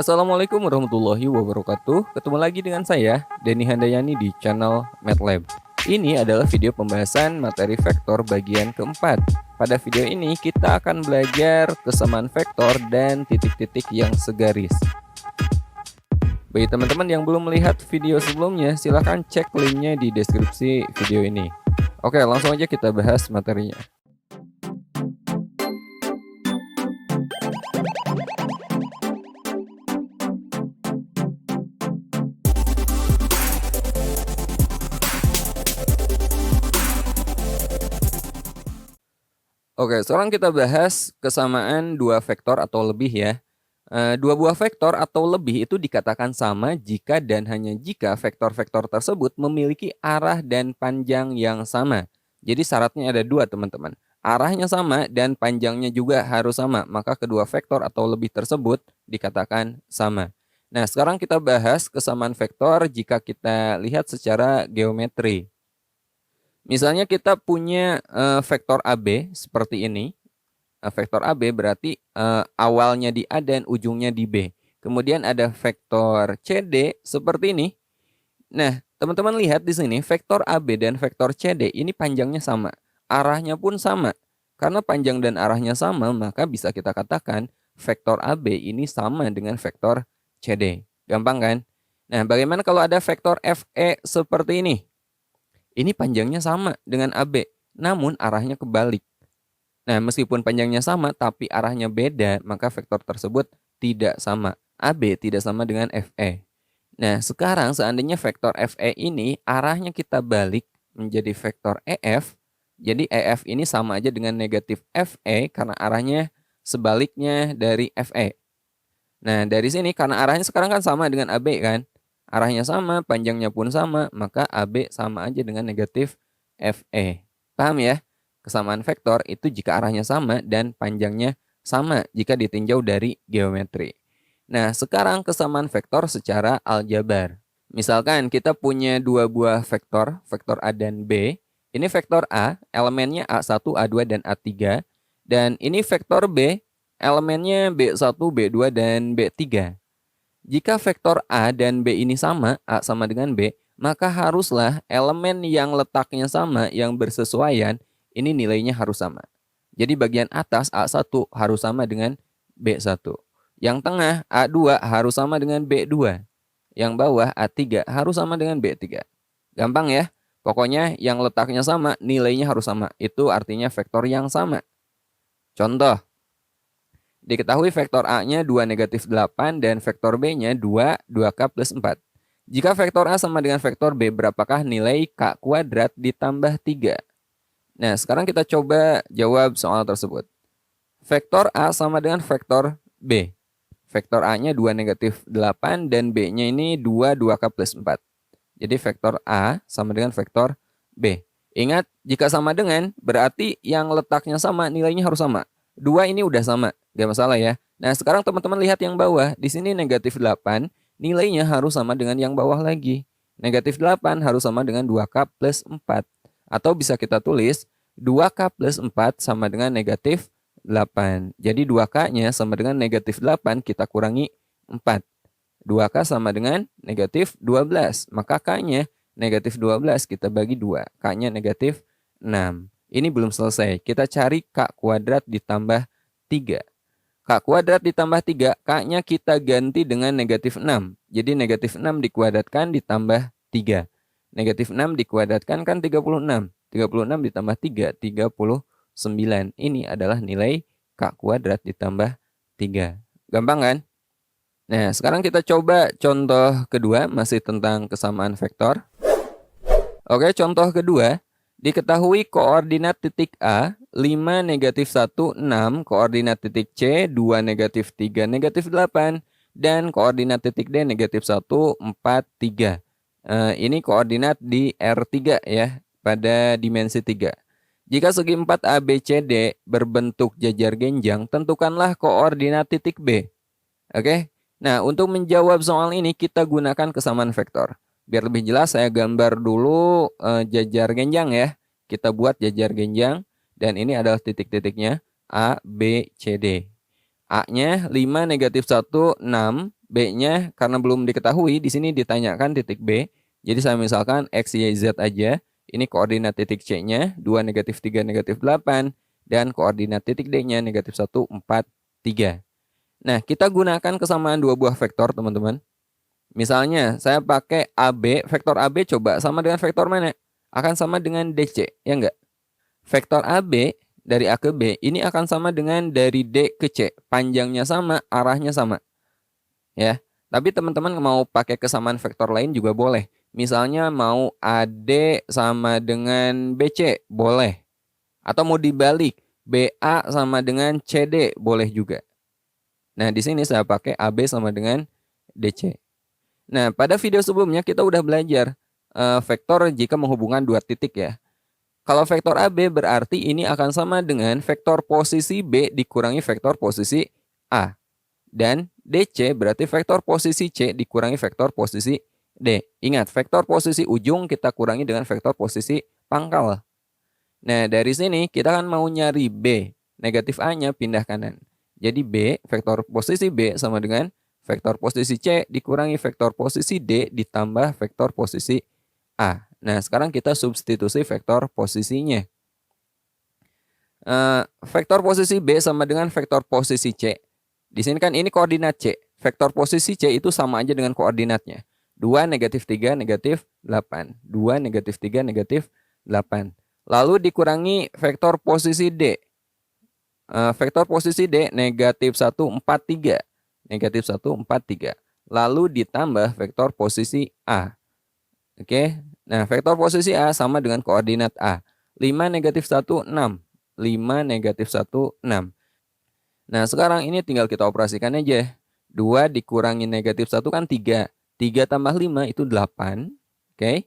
Assalamualaikum warahmatullahi wabarakatuh. Ketemu lagi dengan saya, Denny Handayani di channel MATLAB. Ini adalah video pembahasan materi vektor bagian keempat. Pada video ini kita akan belajar kesamaan vektor dan titik-titik yang segaris. Bagi teman-teman yang belum melihat video sebelumnya, silahkan cek linknya di deskripsi video ini. Oke, langsung aja kita bahas materinya. Oke, sekarang kita bahas kesamaan dua vektor atau lebih ya. Dua buah vektor atau lebih itu dikatakan sama jika dan hanya jika vektor-vektor tersebut memiliki arah dan panjang yang sama. Jadi syaratnya ada dua teman-teman. Arahnya sama dan panjangnya juga harus sama. Maka kedua vektor atau lebih tersebut dikatakan sama. Nah, sekarang kita bahas kesamaan vektor jika kita lihat secara geometri. Misalnya kita punya vektor AB seperti ini. Vektor AB berarti awalnya di A dan ujungnya di B. Kemudian ada vektor CD seperti ini. Nah, teman-teman lihat di sini vektor AB dan vektor CD ini panjangnya sama. Arahnya pun sama. Karena panjang dan arahnya sama, maka bisa kita katakan vektor AB ini sama dengan vektor CD. Gampang kan? Nah, bagaimana kalau ada vektor FE seperti ini? Ini panjangnya sama dengan AB, namun arahnya kebalik. Nah, meskipun panjangnya sama, tapi arahnya beda, maka vektor tersebut tidak sama. AB tidak sama dengan FE. Nah, sekarang seandainya vektor FE ini arahnya kita balik menjadi vektor EF, jadi EF ini sama aja dengan negatif FE karena arahnya sebaliknya dari FE. Nah, dari sini karena arahnya sekarang kan sama dengan AB kan? Arahnya sama, panjangnya pun sama, maka AB sama aja dengan negatif FE. Paham ya? Kesamaan vektor itu jika arahnya sama dan panjangnya sama jika ditinjau dari geometri. Nah, sekarang kesamaan vektor secara aljabar. Misalkan kita punya dua buah vektor, vektor A dan B. Ini vektor A, elemennya A1, A2, dan A3. Dan ini vektor B, elemennya B1, B2, dan B3. Jika vektor A dan B ini sama, A sama dengan B, maka haruslah elemen yang letaknya sama, yang bersesuaian, ini nilainya harus sama. Jadi bagian atas A1 harus sama dengan B1. Yang tengah A2 harus sama dengan B2. Yang bawah A3 harus sama dengan B3. Gampang ya? Pokoknya yang letaknya sama, nilainya harus sama. Itu artinya vektor yang sama. Contoh. Diketahui vektor A-nya 2 negatif 8 dan vektor B-nya 2, 2K plus 4. Jika vektor A sama dengan vektor B, berapakah nilai K kuadrat ditambah 3? Nah, sekarang kita coba jawab soal tersebut. Vektor A sama dengan vektor B. Vektor A-nya 2 negatif 8 dan B-nya ini 2, 2K plus 4. Jadi vektor A sama dengan vektor B. Ingat, jika sama dengan, berarti yang letaknya sama, nilainya harus sama. 2 ini udah sama, gak masalah ya. Nah, sekarang teman-teman lihat yang bawah. Di sini negatif 8, nilainya harus sama dengan yang bawah lagi. Negatif 8 harus sama dengan 2K plus 4. Atau bisa kita tulis 2K plus 4 sama dengan negatif 8. Jadi 2K-nya sama dengan negatif 8, kita kurangi 4. 2K sama dengan negatif 12. Maka K-nya negatif 12, kita bagi 2. K-nya negatif 6. Ini belum selesai. Kita cari K kuadrat ditambah 3. K kuadrat ditambah 3, K-nya kita ganti dengan negatif 6. Jadi negatif 6 dikuadratkan ditambah 3. Negatif 6 dikuadratkan kan 36. 36 ditambah 3, 39. Ini adalah nilai K kuadrat ditambah 3. Gampang kan? Nah, sekarang kita coba contoh kedua, masih tentang kesamaan vektor. Oke, contoh kedua. Diketahui koordinat titik A 5 negatif 1 6, koordinat titik C 2 negatif 3 negatif 8, dan koordinat titik D negatif 1 4 3. Ini koordinat di R3 ya, pada dimensi 3. Jika segi 4 ABCD berbentuk jajar genjang, tentukanlah koordinat titik B. Oke. Nah, untuk menjawab soal ini kita gunakan kesamaan vektor. Biar lebih jelas saya gambar dulu jajar genjang ya. Kita buat jajar genjang dan ini adalah titik-titiknya A, B, C, D. A-nya 5 negatif 1, 6. B-nya karena belum diketahui, di sini ditanyakan titik B. Jadi saya misalkan X, Y, Z aja. Ini koordinat titik C-nya, 2, negatif 3, negatif 8. Dan koordinat titik D-nya, negatif 1, 4, 3. Nah, kita gunakan kesamaan dua buah vektor, teman-teman. Misalnya, saya pakai AB, vektor AB coba sama dengan vektor mana? Akan sama dengan DC, ya enggak? Vektor AB dari A ke B ini akan sama dengan dari D ke C. Panjangnya sama, arahnya sama. Ya. Tapi teman-teman mau pakai kesamaan vektor lain juga boleh. Misalnya mau AD sama dengan BC, boleh. Atau mau dibalik, BA sama dengan CD, boleh juga. Nah, di sini saya pakai AB sama dengan DC. Nah, pada video sebelumnya kita udah belajar vektor jika menghubungkan dua titik ya. Kalau vektor AB berarti ini akan sama dengan vektor posisi B dikurangi vektor posisi A. Dan DC berarti vektor posisi C dikurangi vektor posisi D. Ingat, vektor posisi ujung kita kurangi dengan vektor posisi pangkal. Nah, dari sini kita kan mau nyari B. Negatif A-nya pindah kanan. Jadi B, vektor posisi B sama dengan vektor posisi C dikurangi vektor posisi D ditambah vektor posisi A. Nah, sekarang kita substitusi vektor posisinya. Vektor posisi B sama dengan vektor posisi C. Di sini kan ini koordinat C. Vektor posisi C itu sama aja dengan koordinatnya. 2, negatif 3, negatif 8. 2, negatif 3, negatif 8. Lalu dikurangi vektor posisi D. Vektor posisi D, negatif 1, 4, 3. Negatif 1, 4, 3. Lalu ditambah vektor posisi A. Oke. Nah, vektor posisi A sama dengan koordinat A. 5, negatif 1, 6. 5, negatif 1, 6. Nah, sekarang ini tinggal kita operasikan aja. 2 dikurangi negatif 1 kan 3. 3 tambah 5 itu 8. Oke.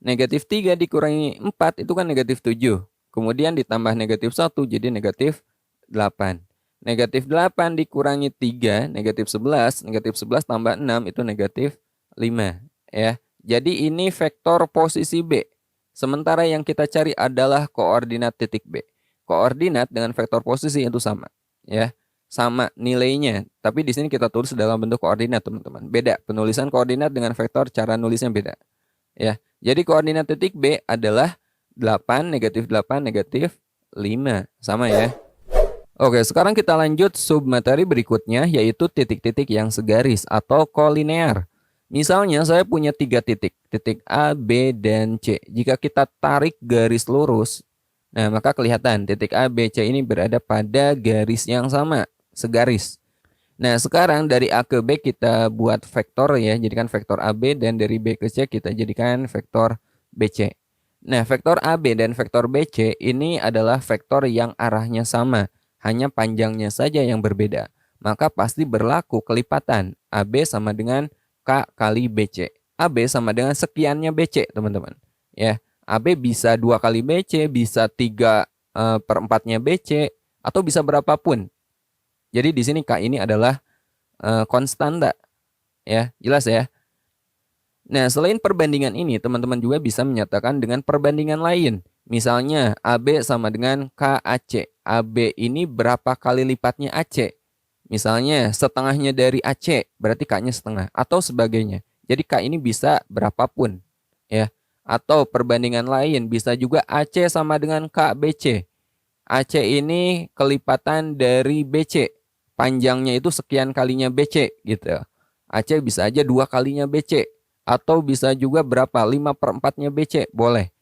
Negatif 3 dikurangi 4 itu kan negatif 7. Kemudian ditambah negatif 1 jadi negatif 8. Negatif 8 dikurangi 3, negatif 11. Negatif 11 tambah 6 itu negatif 5. Ya. Jadi ini vektor posisi B. Sementara yang kita cari adalah koordinat titik B. Koordinat dengan vektor posisi itu sama. Ya, sama nilainya. Tapi di sini kita tulis dalam bentuk koordinat, teman-teman. Beda, penulisan koordinat dengan vektor cara nulisnya beda. Ya, jadi koordinat titik B adalah 8, negatif 8, negatif 5. Sama ya. Oke, sekarang kita lanjut submateri berikutnya, yaitu titik-titik yang segaris atau kolinear. Misalnya saya punya 3 titik, titik A, B, dan C. Jika kita tarik garis lurus, nah maka kelihatan titik A, B, C ini berada pada garis yang sama, segaris. Nah sekarang dari A ke B kita buat vektor ya, jadikan vektor AB, dan dari B ke C kita jadikan vektor BC. Nah vektor AB dan vektor BC ini adalah vektor yang arahnya sama, hanya panjangnya saja yang berbeda. Maka pasti berlaku kelipatan, AB sama dengan K kali BC. AB sama dengan sekiannya BC, teman-teman. Ya, AB bisa 2 kali BC, bisa 3/4-nya BC, atau bisa berapapun. Jadi di sini K ini adalah konstanta. Ya, jelas ya. Nah, selain perbandingan ini, teman-teman juga bisa menyatakan dengan perbandingan lain. Misalnya, AB sama dengan KAC. AB ini berapa kali lipatnya AC? Misalnya setengahnya dari AC, berarti K-nya setengah atau sebagainya. Jadi K ini bisa berapapun ya. Atau perbandingan lain bisa juga AC sama dengan KBC. AC ini kelipatan dari BC. Panjangnya itu sekian kalinya BC gitu. AC bisa aja 2 kalinya BC atau bisa juga berapa? 5/4-nya BC, boleh.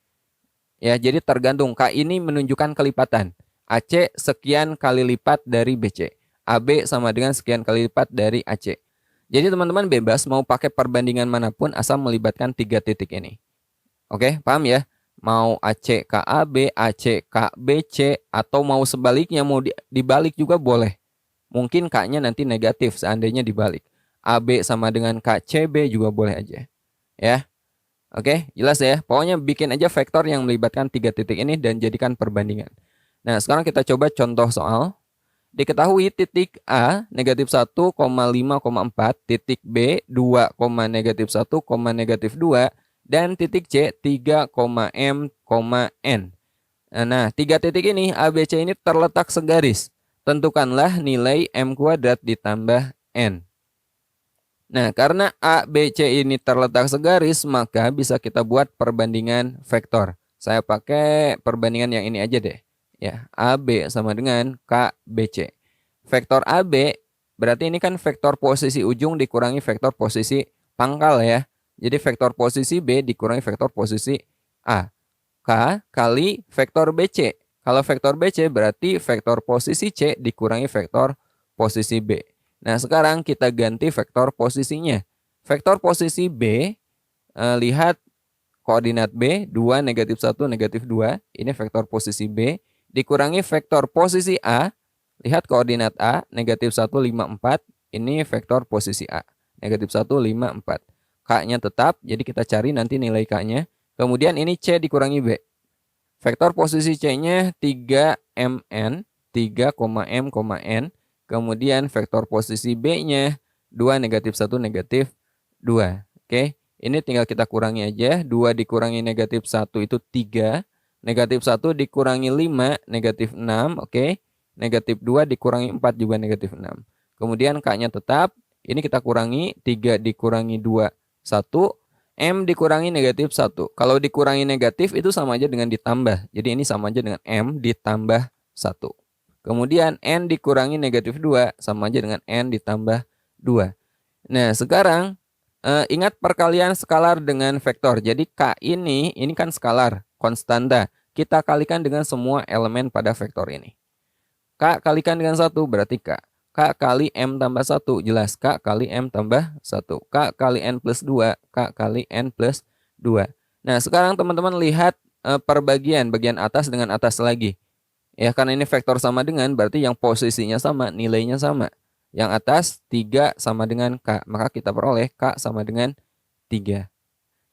Ya, jadi tergantung. K ini menunjukkan kelipatan. AC sekian kali lipat dari BC. AB sama dengan sekian kali lipat dari AC. Jadi teman-teman bebas mau pakai perbandingan manapun asal melibatkan 3 titik ini. Oke, paham ya? Mau AC ke AB, AC ke BC, atau mau sebaliknya, mau dibalik juga boleh. Mungkin K-nya nanti negatif seandainya dibalik. AB sama dengan KCB juga boleh aja. Ya, oke, jelas ya? Pokoknya bikin aja vektor yang melibatkan 3 titik ini dan jadikan perbandingan. Nah, sekarang kita coba contoh soal. Diketahui titik A negatif 1,5,4, titik B 2, negatif 1, negatif 2, dan titik C 3,M, N. Nah, 3 titik ini A, B, C ini terletak segaris. Tentukanlah nilai M² ditambah N. Nah, karena A, B, C ini terletak segaris, maka bisa kita buat perbandingan vektor. Saya pakai perbandingan yang ini aja deh. Ya, AB sama dengan KBC. Vektor AB berarti ini kan vektor posisi ujung dikurangi vektor posisi pangkal ya. Jadi vektor posisi B dikurangi vektor posisi A. K kali vektor BC. Kalau vektor BC berarti vektor posisi C dikurangi vektor posisi B. Nah, sekarang kita ganti vektor posisinya. Vektor posisi B, lihat koordinat B, 2, negatif 1, negatif 2. Ini vektor posisi B. Dikurangi vektor posisi A, lihat koordinat A, negatif 1, 5, 4. Ini vektor posisi A, negatif 1, 5, 4. K-nya tetap, jadi kita cari nanti nilai K-nya. Kemudian ini C dikurangi B. Vektor posisi C-nya 3MN, 3,M,N. Kemudian vektor posisi B-nya 2, negatif 1, negatif 2. Oke, ini tinggal kita kurangi aja. 2 dikurangi negatif 1 itu 3. Negatif 1 dikurangi 5, negatif 6. Oke, negatif 2 dikurangi 4 juga negatif 6. Kemudian K-nya tetap. Ini kita kurangi. 3 dikurangi 2, 1. M dikurangi negatif 1. Kalau dikurangi negatif itu sama aja dengan ditambah. Jadi ini sama aja dengan M ditambah 1. Kemudian N dikurangi negatif 2 sama aja dengan N ditambah 2. Nah, sekarang ingat perkalian skalar dengan vektor. Jadi K ini kan skalar, konstanta. Kita kalikan dengan semua elemen pada vektor ini. K kalikan dengan 1 berarti K. K kali M tambah 1, jelas K kali M tambah 1. K kali N plus 2, K kali N plus 2. Nah, sekarang teman-teman lihat perbagian, bagian atas dengan atas lagi. Ya, karena ini vektor sama dengan, berarti yang posisinya sama, nilainya sama. Yang atas 3 sama dengan K, maka kita peroleh K sama dengan 3.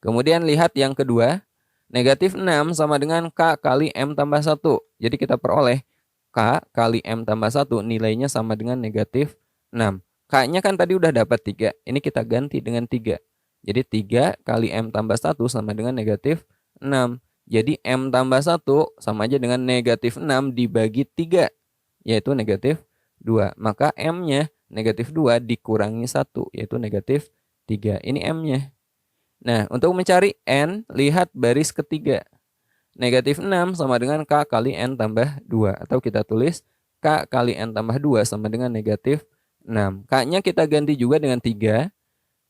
Kemudian lihat yang kedua, negatif 6 sama dengan K kali M tambah 1. Jadi kita peroleh K kali M tambah 1 nilainya sama dengan negatif 6. K-nya kan tadi udah dapat 3, ini kita ganti dengan 3. Jadi 3 kali M tambah 1 sama dengan negatif 6. Jadi M tambah 1 sama aja dengan negatif 6 dibagi 3, yaitu negatif 2. Maka M-nya negatif 2 dikurangi 1, yaitu negatif 3. Ini M-nya. Nah, untuk mencari N, lihat baris ketiga. Negatif 6 sama dengan K kali N tambah 2. Atau kita tulis K kali N tambah 2 sama dengan negatif 6. K-nya kita ganti juga dengan 3.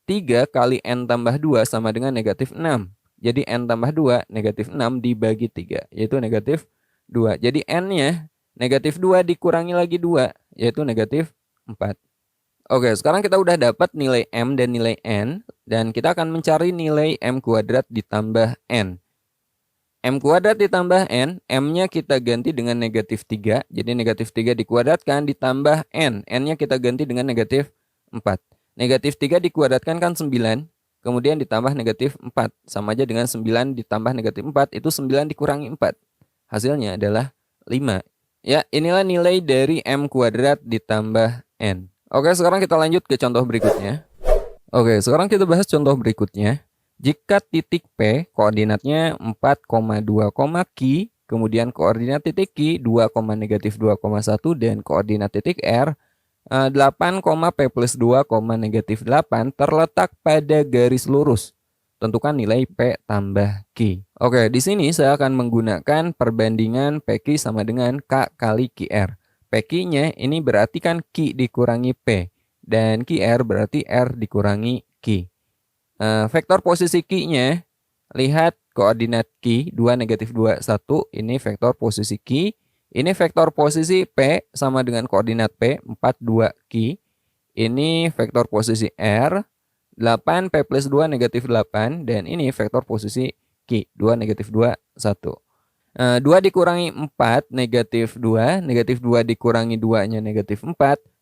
3 kali N tambah 2 sama dengan negatif 6. Jadi N tambah 2, negatif 6 dibagi 3, yaitu negatif 2. Jadi N-nya negatif 2 dikurangi lagi 2, yaitu negatif 4. Oke, sekarang kita udah dapat nilai M dan nilai N. Dan kita akan mencari nilai M kuadrat ditambah N. M kuadrat ditambah N, M-nya kita ganti dengan negatif 3. Jadi negatif 3 dikuadratkan ditambah N. N-nya kita ganti dengan negatif 4. Negatif 3 dikuadratkan kan 9. Kemudian ditambah negatif 4. Sama aja dengan 9 ditambah negatif 4. Itu 9 dikurangi 4. Hasilnya adalah 5. Ya, inilah nilai dari M kuadrat ditambah N. Oke, sekarang kita lanjut ke contoh berikutnya. Oke, sekarang kita bahas contoh berikutnya. Jika titik P koordinatnya 4,2, Q, kemudian koordinat titik Q 2, negatif 2,1 dan koordinat titik R 8, P plus 2, negatif 8 terletak pada garis lurus. Tentukan nilai P tambah Q. Oke, di sini saya akan menggunakan perbandingan PQ sama dengan K kali QR. PQ-nya ini berarti kan Q dikurangi P. Dan QR berarti R dikurangi Q. Vektor posisi Q-nya, lihat koordinat Q 2, negatif 2, 1. Ini vektor posisi Q. Ini vektor posisi P sama dengan koordinat P 4, 2, Q. Ini vektor posisi R 8, P plus 2, negatif 8. Dan ini vektor posisi Q 2, negatif 2, 1. 2 dikurangi 4, negatif 2. Negatif 2 dikurangi 2-nya negatif 4.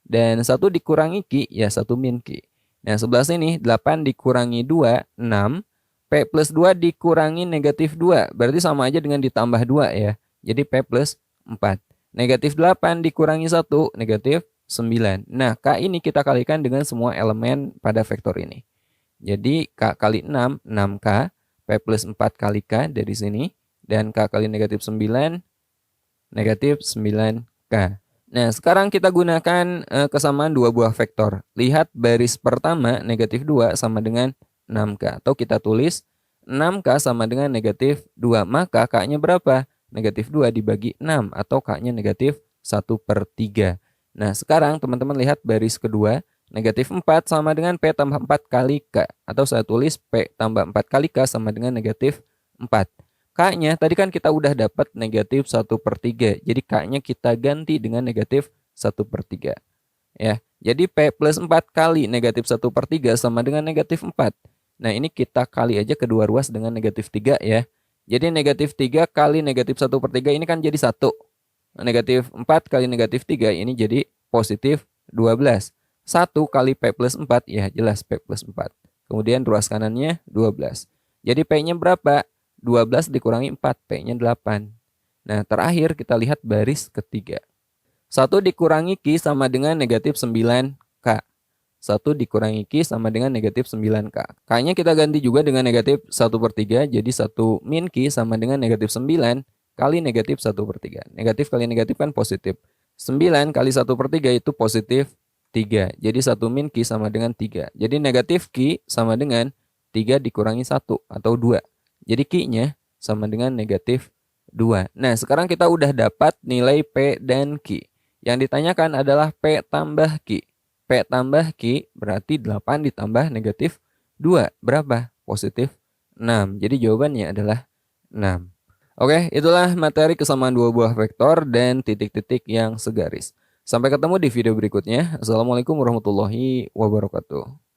Dan 1 dikurangi Q, ya 1 min Q. Nah, sebelah sini 8 dikurangi 2, 6. P plus 2 dikurangi negatif 2. Berarti sama aja dengan ditambah 2 ya. Jadi P plus 4. Negatif 8 dikurangi 1, negatif 9. Nah, K ini kita kalikan dengan semua elemen pada vektor ini. Jadi K kali 6, 6K. P plus 4 kali K dari sini. Dan K kali negatif 9, negatif 9K. Nah, sekarang kita gunakan kesamaan dua buah vektor. Lihat baris pertama negatif 2 sama dengan 6K. Atau kita tulis 6K sama dengan negatif 2. Maka K-nya berapa? Negatif 2 dibagi 6. Atau K-nya negatif 1/3. Nah, sekarang teman-teman lihat baris kedua. Negatif 4 sama dengan P tambah 4 kali K. Atau saya tulis P tambah 4 kali K sama dengan negatif 4. K-nya tadi kan kita udah dapat negatif 1/3. Jadi K-nya kita ganti dengan negatif 1/3. Ya, jadi P plus 4 kali negatif 1/3 sama dengan negatif 4. Nah, ini kita kali aja kedua ruas dengan negatif 3 ya. Jadi negatif 3 kali negatif 1/3 ini kan jadi 1. Negatif 4 kali negatif 3 ini jadi positif 12. 1 kali P plus 4 ya jelas P plus 4. Kemudian ruas kanannya 12. Jadi P-nya berapa? 12 dikurangi 4, P-nya 8. Nah, terakhir kita lihat baris ketiga. 1 dikurangi Q sama dengan negatif 9K. 1 dikurangi Q sama dengan negatif 9K. K-nya kita ganti juga dengan negatif 1/3. Jadi 1 min Q sama dengan negatif 9 kali negatif 1/3. Negatif kali negatif kan positif. 9 kali 1/3 itu positif 3. Jadi 1 min Q sama dengan 3. Jadi negatif Q sama dengan 3 dikurangi 1 atau 2. Jadi Q-nya sama dengan negatif 2. Nah, sekarang kita udah dapat nilai P dan Q. Yang ditanyakan adalah P tambah Q. P tambah Q berarti 8 ditambah negatif 2. Berapa? Positif 6. Jadi jawabannya adalah 6. Oke, itulah materi kesamaan dua buah vektor dan titik-titik yang segaris. Sampai ketemu di video berikutnya. Assalamualaikum warahmatullahi wabarakatuh.